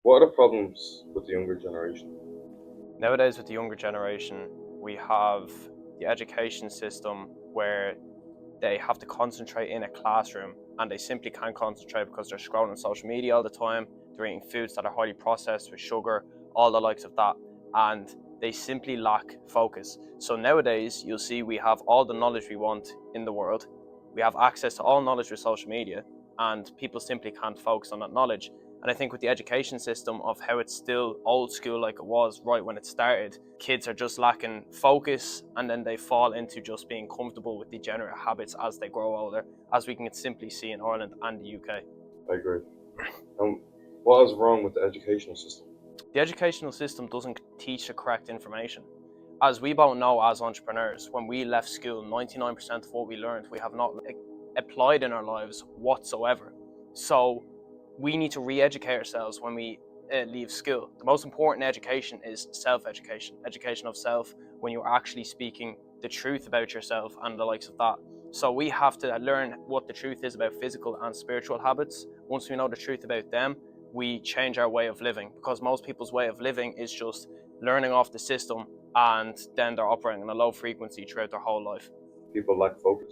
What are the problems with the younger generation? Nowadays, with the younger generation, we have the education system where they have to concentrate in a classroom and they simply can't concentrate because they're scrolling on social media all the time. They're eating foods that are highly processed with sugar, all the likes of that, and they simply lack focus. So nowadays, you'll see we have all the knowledge we want in the world. We have access to all knowledge with social media, and people simply can't focus on that knowledge. And I think with the education system of how it's still old school like it was right when it started, kids are just lacking focus and then they fall into just being comfortable with degenerate habits as they grow older, as we can simply see in Ireland and the UK. I agree. What is wrong with the educational system? The educational system doesn't teach the correct information. As we both know as entrepreneurs, when we left school, 99% of what we learned we have not applied in our lives whatsoever. So we need to re-educate ourselves when we leave school. The most important education is self-education, education of self, when you're actually speaking the truth about yourself and the likes of that. So we have to learn what the truth is about physical and spiritual habits. Once we know the truth about them, we change our way of living, because most people's way of living is just learning off the system and then they're operating on a low frequency throughout their whole life. People lack focus.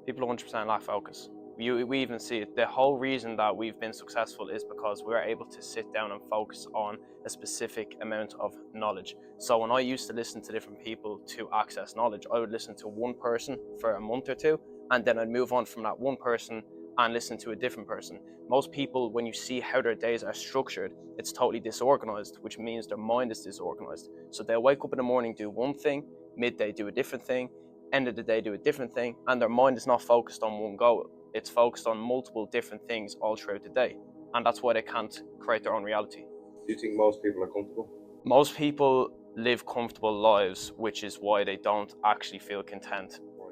People 100% lack focus. We even see it. The whole reason that we've been successful is because we're able to sit down and focus on a specific amount of knowledge. So when I used to listen to different people to access knowledge, I would listen to one person for a month or two, and then I'd move on from that one person and listen to a different person. Most people, when you see how their days are structured, it's totally disorganized, which means their mind is disorganized. So they'll wake up in the morning, do one thing, midday do a different thing, end of the day do a different thing, and their mind is not focused on one goal. It's focused on multiple different things all throughout the day, and that's why they can't create their own reality. Do you think most people are comfortable? Most people live comfortable lives, which is why they don't actually feel content. Why?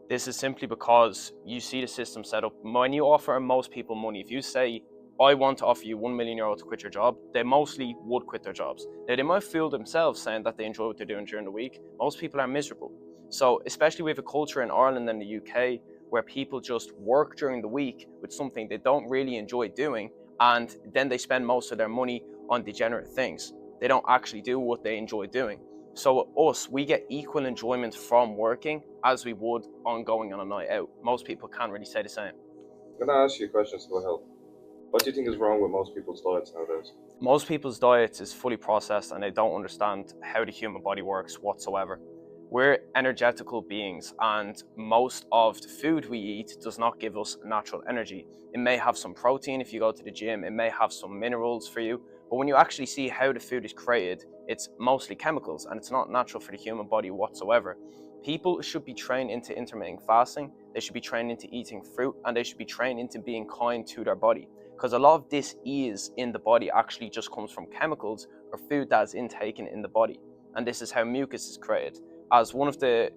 This is simply because you see the system set up. When you offer most people money, if you say, I want to offer you €1 million to quit your job, they mostly would quit their jobs. Now, they might fool themselves saying that they enjoy what they're doing during the week. Most people are miserable. So, especially we have a culture in Ireland and the UK where people just work during the week with something they don't really enjoy doing, and then they spend most of their money on degenerate things. They don't actually do what they enjoy doing. So us, we get equal enjoyment from working as we would on going on a night out. Most people can't really say the same. I'm going to ask you questions about health. What do you think is wrong with most people's diets nowadays? Most people's diets is fully processed and they don't understand how the human body works whatsoever. We're energetical beings, and most of the food we eat does not give us natural energy. It may have some protein if you go to the gym, it may have some minerals for you, but when you actually see how the food is created, it's mostly chemicals and it's not natural for the human body whatsoever. People should be trained into intermittent fasting, they should be trained into eating fruit, and they should be trained into being kind to their body. Because a lot of this ease in the body actually just comes from chemicals or food that is intaken in the body. And this is how mucus is created. As one of the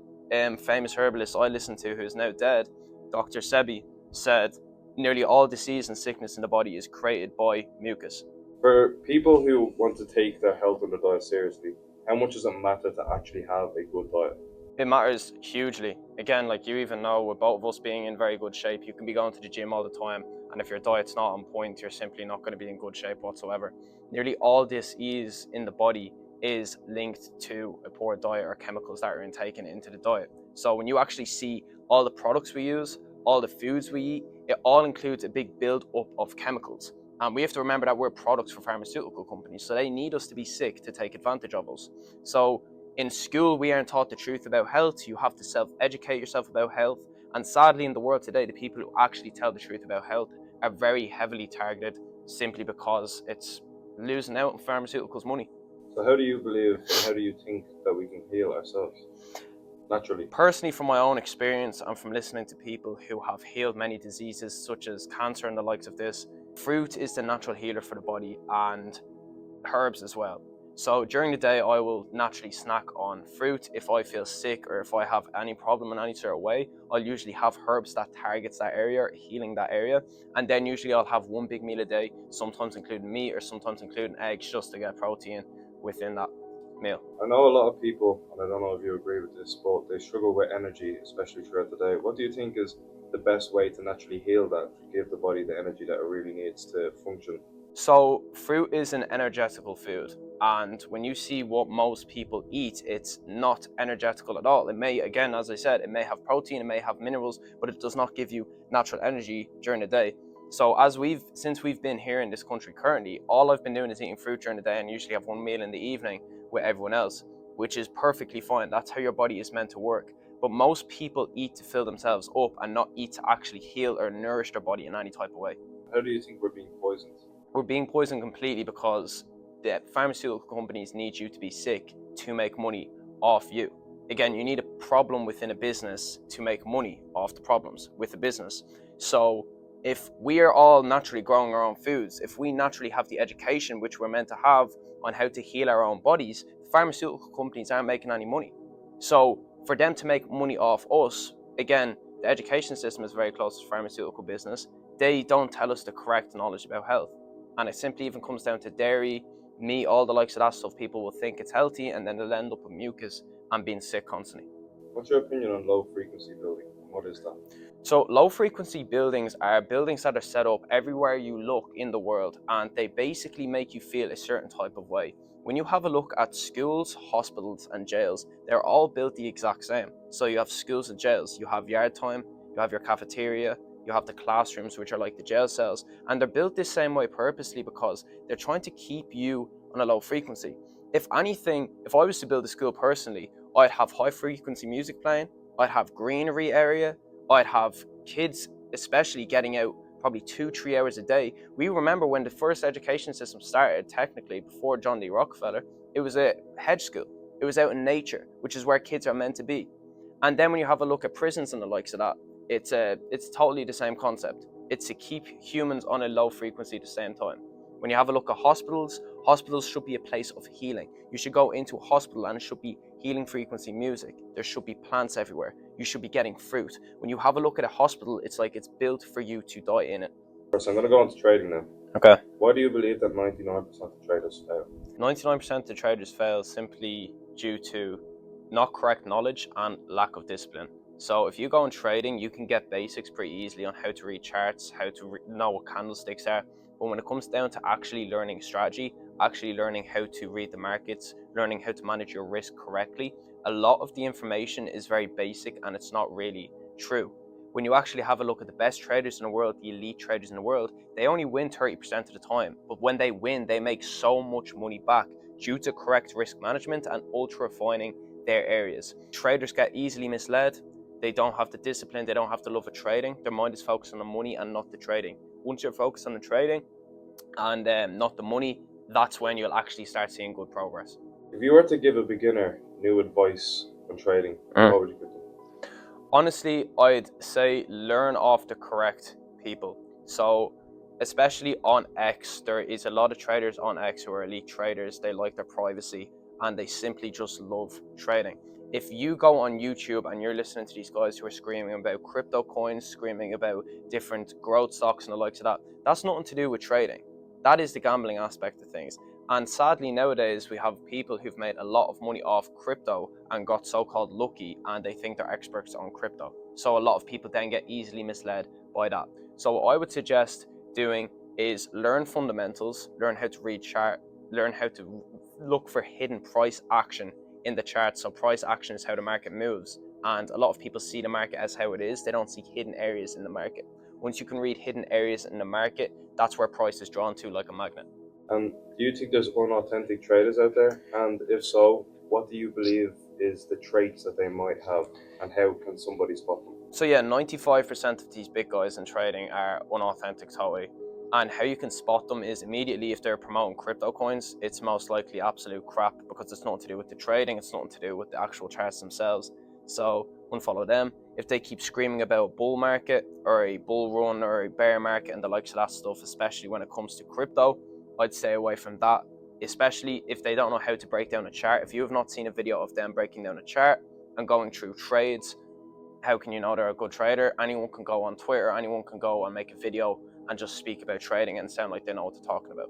famous herbalists I listened to, who is now dead, Dr. Sebi, said, nearly all disease and sickness in the body is created by mucus. For people who want to take their health and their diet seriously, how much does it matter to actually have a good diet? It matters hugely. Again, like you even know, with both of us being in very good shape, you can be going to the gym all the time, and if your diet's not on point, you're simply not going to be in good shape whatsoever. Nearly all this ease in the body is linked to a poor diet or chemicals that are intaken into the diet. So when you actually see all the products we use, all the foods we eat, it all includes a big build up of chemicals. And we have to remember that we're products for pharmaceutical companies, so they need us to be sick to take advantage of us. So in school, we aren't taught the truth about health. You have to self-educate yourself about health. And sadly, in the world today, the people who actually tell the truth about health are very heavily targeted simply because it's losing out on pharmaceuticals money. So, how do you believe and how do you think that we can heal ourselves naturally? Personally, from my own experience and from listening to people who have healed many diseases such as cancer and the likes of this, fruit is the natural healer for the body, and herbs as well. So during the day, I will naturally snack on fruit. If I feel sick or if I have any problem in any sort of way, I'll usually have herbs that targets that area, healing that area. And then usually I'll have one big meal a day, sometimes including meat or sometimes including eggs, just to get protein within that meal. I know a lot of people, and I don't know if you agree with this, but they struggle with energy, especially throughout the day. What do you think is the best way to naturally heal that, to give the body the energy that it really needs to function So fruit is an energetical food, and when you see what most people eat, it's not energetical at all. It may, again, as I said, it may have protein, it may have minerals, but it does not give you natural energy during the day. So since we've been here in this country currently, all I've been doing is eating fruit during the day and usually have one meal in the evening with everyone else, which is perfectly fine. That's how your body is meant to work. But most people eat to fill themselves up and not eat to actually heal or nourish their body in any type of way. How do you think we're being poisoned? We're being poisoned completely because the pharmaceutical companies need you to be sick to make money off you. Again, you need a problem within a business to make money off the problems with the business. So if we are all naturally growing our own foods, if we naturally have the education which we're meant to have on how to heal our own bodies, pharmaceutical companies aren't making any money. So for them to make money off us, again, the education system is very close to pharmaceutical business. They don't tell us the correct knowledge about health. And it simply even comes down to dairy, meat, all the likes of that stuff. People will think it's healthy and then they'll end up with mucus and being sick constantly. What's your opinion on low frequency building? What is that? So low frequency buildings are buildings that are set up everywhere you look in the world, and they basically make you feel a certain type of way. When you have a look at schools, hospitals and jails, they're all built the exact same. So you have schools and jails, you have yard time, you have your cafeteria, you have the classrooms, which are like the jail cells, and they're built this same way purposely because they're trying to keep you on a low frequency. If anything, if I was to build a school personally, I'd have high frequency music playing, I'd have greenery area, I'd have kids especially getting out probably 2-3 hours a day. We remember when the first education system started, technically before John D. Rockefeller, it was a hedge school. It was out in nature, which is where kids are meant to be. And then when you have a look at prisons and the likes of that, it's totally the same concept. It's to keep humans on a low frequency at the same time. When you have a look at hospitals, hospitals should be a place of healing. You should go into a hospital and it should be healing frequency music. There should be plants everywhere. You should be getting fruit. When you have a look at a hospital, it's like it's built for you to die in it. So I'm going to go into trading now. Okay. Why do you believe that 99% of traders fail? 99% of traders fail simply due to not correct knowledge and lack of discipline. So if you go in trading, you can get basics pretty easily on how to read charts, how to know what candlesticks are. But when it comes down to actually learning strategy, actually learning how to read the markets, learning how to manage your risk correctly, a lot of the information is very basic and it's not really true. When you actually have a look at the best traders in the world, the elite traders in the world, they only win 30% of the time. But when they win, they make so much money back due to correct risk management and ultra refining their areas. Traders get easily misled. They don't have the discipline, they don't have the love of trading. Their mind is focused on the money and not the trading. Once you're focused on the trading and not the money, that's when you'll actually start seeing good progress. If you were to give a beginner new advice on trading, what would you give them? Honestly, I'd say learn off the correct people. So especially on X, there is a lot of traders on X who are elite traders. They like their privacy and they simply just love trading. If you go on YouTube and you're listening to these guys who are screaming about crypto coins, screaming about different growth stocks and the likes of that, that's nothing to do with trading. That is the gambling aspect of things. And sadly, nowadays, we have people who've made a lot of money off crypto and got so-called lucky, and they think they're experts on crypto. So a lot of people then get easily misled by that. So what I would suggest doing is learn fundamentals, learn how to read chart, learn how to look for hidden price action in the chart. So price action is how the market moves. And a lot of people see the market as how it is. They don't see hidden areas in the market. Once you can read hidden areas in the market, that's where price is drawn to like a magnet. And do you think there's unauthentic traders out there? And if so, what do you believe is the traits that they might have, and how can somebody spot them? So yeah, 95% of these big guys in trading are unauthentic totally. And how you can spot them is immediately if they're promoting crypto coins, it's most likely absolute crap because it's nothing to do with the trading, it's nothing to do with the actual charts themselves. So unfollow them. If they keep screaming about a bull market or a bull run or a bear market and the likes of that stuff, especially when it comes to crypto, I'd stay away from that, especially if they don't know how to break down a chart. If you have not seen a video of them breaking down a chart and going through trades, how can you know they're a good trader? Anyone can go on Twitter, anyone can go and make a video and just speak about trading and sound like they know what they're talking about.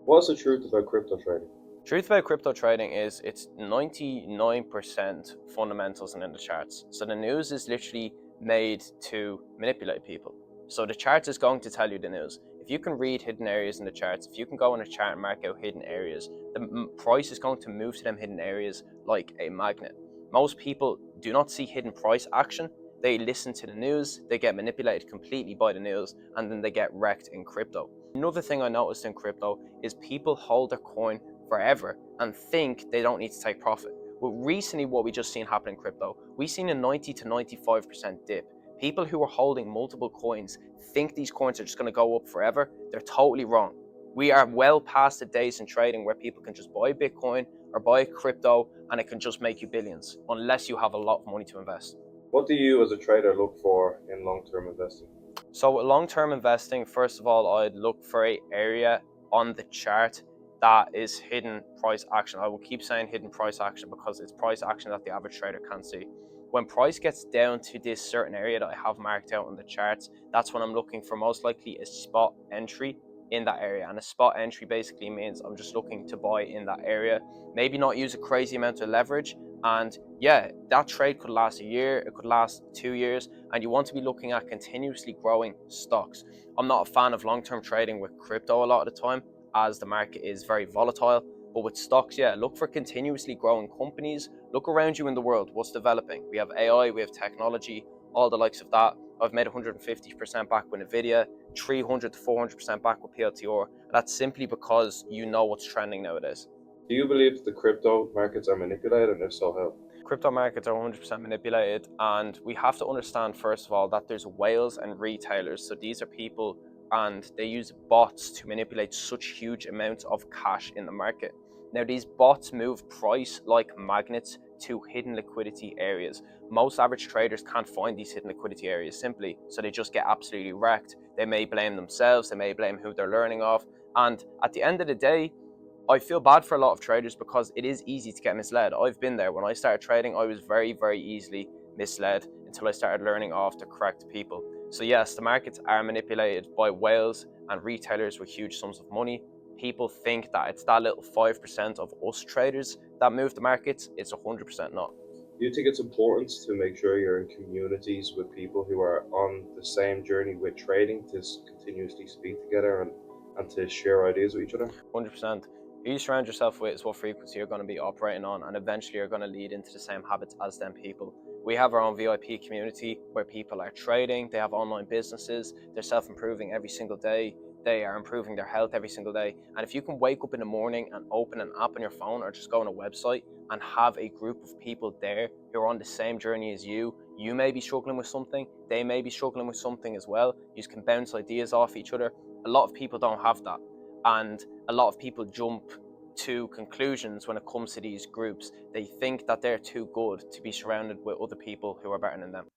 What's the truth about crypto trading? Truth about crypto trading is it's 99% fundamentals and in the charts. So the news is literally made to manipulate people. So the chart is going to tell you the news. If you can read hidden areas in the charts, if you can go on a chart and mark out hidden areas, the price is going to move to them hidden areas like a magnet. Most people do not see hidden price action. They listen to the news, they get manipulated completely by the news, and then they get wrecked in crypto. Another thing I noticed in crypto is people hold their coin forever and think they don't need to take profit. Well, recently what we just seen happen in crypto, we've seen a 90 to 95% dip. People who are holding multiple coins think these coins are just going to go up forever. They're totally wrong. We are well past the days in trading where people can just buy Bitcoin or buy crypto and it can just make you billions, unless you have a lot of money to invest. What do you as a trader look for in long-term investing? So long-term investing, first of all, I'd look for an area on the chart that is hidden price action. I will keep saying hidden price action because it's price action that the average trader can't see. When price gets down to this certain area that I have marked out on the charts, that's when I'm looking for most likely a spot entry in that area. And a spot entry basically means I'm just looking to buy in that area, maybe not use a crazy amount of leverage. And yeah, that trade could last a year, it could last 2 years, and you want to be looking at continuously growing stocks. I'm not a fan of long-term trading with crypto a lot of the time, as the market is very volatile. But with stocks, yeah, look for continuously growing companies. Look around you in the world, what's developing. We have AI, we have technology, all the likes of that. I've made 150% back with Nvidia, 300 to 400% back with PLTR. That's simply because you know what's trending nowadays. Do you believe that the crypto markets are manipulated, and if so, how? Crypto markets are 100% manipulated, and we have to understand first of all that there's whales and retailers. So these are people and they use bots to manipulate such huge amounts of cash in the market. Now these bots move price like magnets to hidden liquidity areas. Most average traders can't find these hidden liquidity areas simply, so they just get absolutely wrecked. They may blame themselves, they may blame who they're learning off, and at the end of the day, I feel bad for a lot of traders because it is easy to get misled. I've been there. When I started trading, I was very, very easily misled until I started learning off the correct people. So yes, the markets are manipulated by whales and retailers with huge sums of money. People think that it's that little 5% of us traders that move the markets. It's 100% not. Do you think it's important to make sure you're in communities with people who are on the same journey with trading to continuously speak together and to share ideas with each other? 100%. Who you surround yourself with is what frequency you're going to be operating on, and eventually you're going to lead into the same habits as them people. We have our own VIP community where people are trading, they have online businesses, they're self-improving every single day, they are improving their health every single day. And if you can wake up in the morning and open an app on your phone or just go on a website and have a group of people there who are on the same journey as you may be struggling with something, they may be struggling with something as well. You can bounce ideas off each other. A lot of people don't have that. And a lot of people jump to conclusions when it comes to these groups. They think that they're too good to be surrounded with other people who are better than them.